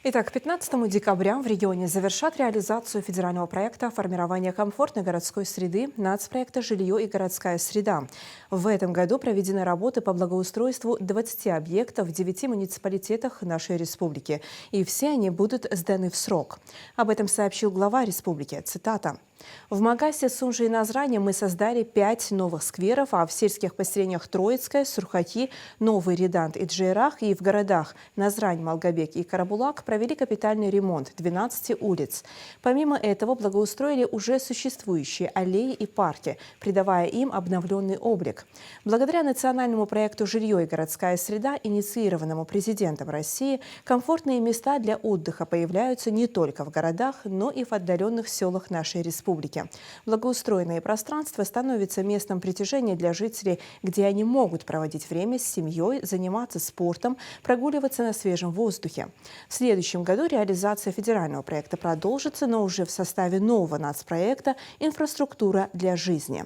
Итак, 15 декабря в регионе завершат реализацию федерального проекта формирования комфортной городской среды нацпроекта «Жилье и городская среда». В этом году проведены работы по благоустройству 20 объектов в 9 муниципалитетах нашей республики. И все они будут сданы в срок. Об этом сообщил глава республики. Цитата. В Магасе, Сунже и Назране мы создали 5 новых скверов, а в сельских поселениях Троицкое, Сурхати, Новый Редант и Джейрах и в городах Назрань, Малгобек и Карабулак провели капитальный ремонт 12 улиц. Помимо этого, благоустроили уже существующие аллеи и парки, придавая им обновленный облик. Благодаря национальному проекту «Жилье и городская среда», инициированному президентом России, комфортные места для отдыха появляются не только в городах, но и в отдаленных селах нашей республики. Благоустроенные пространства становятся местом притяжения для жителей, где они могут проводить время с семьей, заниматься спортом, прогуливаться на свежем воздухе. В следующем году реализация федерального проекта продолжится, но уже в составе нового нацпроекта «Инфраструктура для жизни».